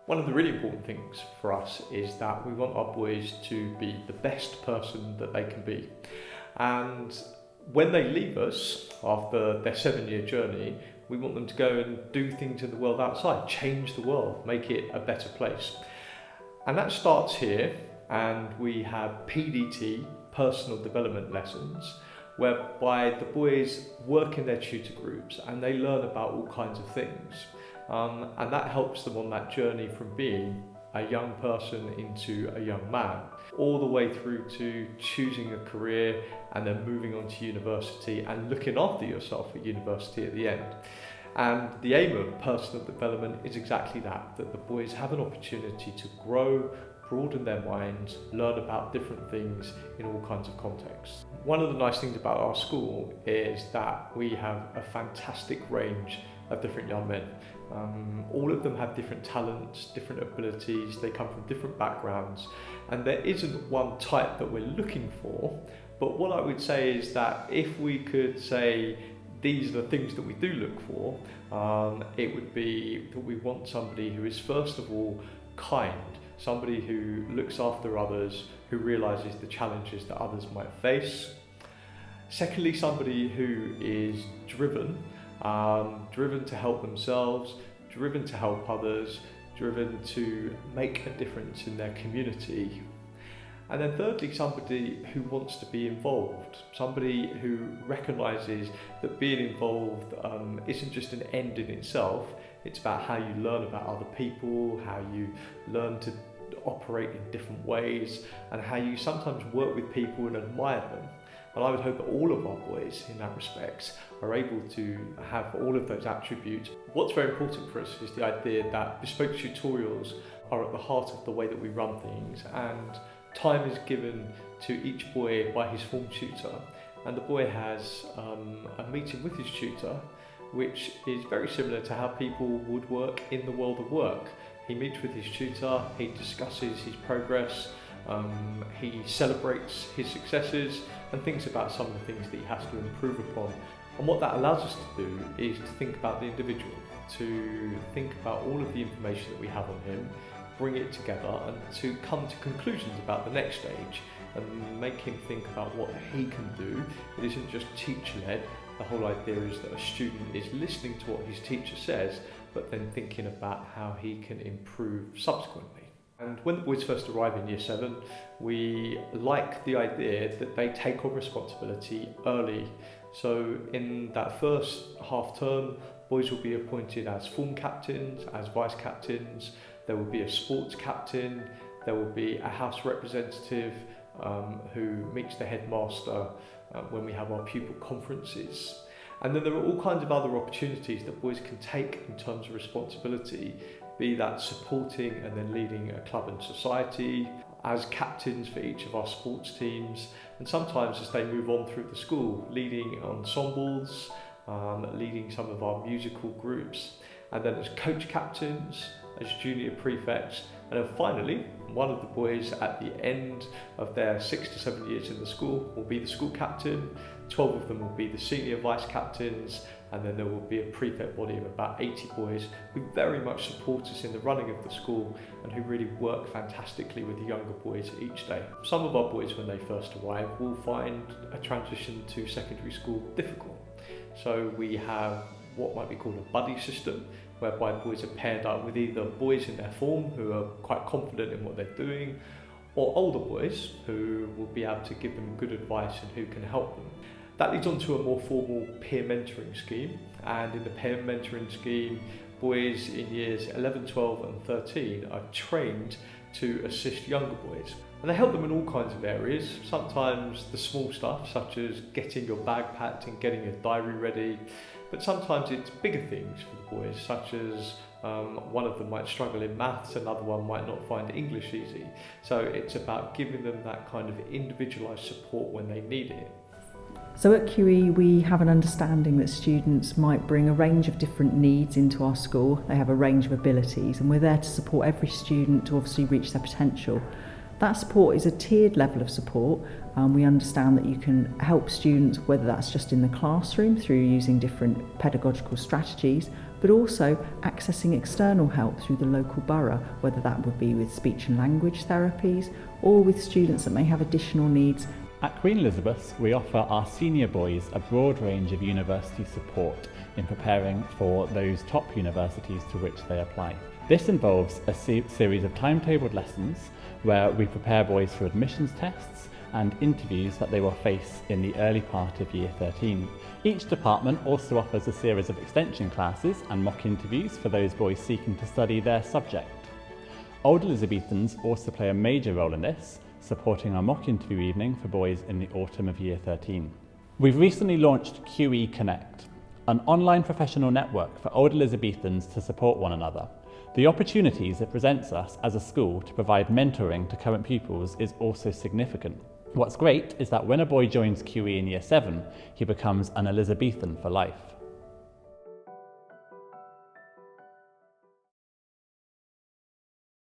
One of the really important things for us is that we want our boys to be the best person that they can be. And when they leave us after their 7-year journey, we want them to go and do things in the world outside, change the world, make it a better place. And that starts here, and we have PDT, personal development lessons, whereby the boys work in their tutor groups and they learn about all kinds of things. And that helps them on that journey from being a young person into a young man, all the way through to choosing a career and then moving on to university and looking after yourself at university at the end. And the aim of personal development is exactly that the boys have an opportunity to grow, broaden their minds, learn about different things in all kinds of contexts. One of the nice things about our school is that we have a fantastic range of different young men. All of them have different talents, different abilities, they come from different backgrounds, and there isn't one type that we're looking for. But what I would say is that if we could say these are the things that we do look for, it would be that we want somebody who is first of all kind, somebody who looks after others, who realises the challenges that others might face. Secondly, somebody who is driven to help themselves, driven to help others, driven to make a difference in their community. And then thirdly, somebody who wants to be involved, somebody who recognises that being involved isn't just an end in itself, it's about how you learn about other people, how you learn to operate in different ways, and how you sometimes work with people and admire them. And I would hope that all of our boys in that respect are able to have all of those attributes. What's very important for us is the idea that Bespoke Tutorials are at the heart of the way that we run things, and time is given to each boy by his form tutor, and the boy has a meeting with his tutor, which is very similar to how people would work in the world of work. He meets with his tutor, he discusses his progress, he celebrates his successes and thinks about some of the things that he has to improve upon. And what that allows us to do is to think about the individual, to think about all of the information that we have on him, bring it together and to come to conclusions about the next stage and make him think about what he can do. It isn't just teacher-led. The whole idea is that a student is listening to what his teacher says, but then thinking about how he can improve subsequently. And when the boys first arrive in Year 7, we like the idea that they take on responsibility early. So in that first half term, boys will be appointed as form captains, as vice captains, there will be a sports captain, there will be a house representative who meets the headmaster when we have our pupil conferences. And then there are all kinds of other opportunities that boys can take in terms of responsibility, be that supporting and then leading a club and society, as captains for each of our sports teams, and sometimes as they move on through the school, leading ensembles, leading some of our musical groups, and then as coach captains, as junior prefects, and then finally, one of the boys at the end of their 6 to 7 years in the school will be the school captain, 12 of them will be the senior vice captains, and then there will be a prefect body of about 80 boys who very much support us in the running of the school and who really work fantastically with the younger boys each day. Some of our boys, when they first arrive, will find a transition to secondary school difficult. So we have what might be called a buddy system, whereby boys are paired up with either boys in their form who are quite confident in what they're doing, or older boys who will be able to give them good advice and who can help them. That leads on to a more formal peer mentoring scheme, and in the peer mentoring scheme, boys in years 11, 12 and 13 are trained to assist younger boys. And they help them in all kinds of areas, sometimes the small stuff such as getting your bag packed and getting your diary ready, but sometimes it's bigger things for the boys, such as one of them might struggle in maths, another one might not find English easy. So it's about giving them that kind of individualised support when they need it. So at QE we have an understanding that students might bring a range of different needs into our school. They have a range of abilities and we're there to support every student to obviously reach their potential. That support is a tiered level of support. We understand that you can help students, whether that's just in the classroom through using different pedagogical strategies, but also accessing external help through the local borough, whether that would be with speech and language therapies or with students that may have additional needs. At Queen Elizabeth's, we offer our senior boys a broad range of university support in preparing for those top universities to which they apply. This involves a series of timetabled lessons where we prepare boys for admissions tests and interviews that they will face in the early part of Year 13. Each department also offers a series of extension classes and mock interviews for those boys seeking to study their subject. Old Elizabethans also play a major role in this, supporting our mock interview evening for boys in the autumn of Year 13. We've recently launched QE Connect, an online professional network for Old Elizabethans to support one another. The opportunities it presents us as a school to provide mentoring to current pupils is also significant. What's great is that when a boy joins QE in Year 7, he becomes an Elizabethan for life.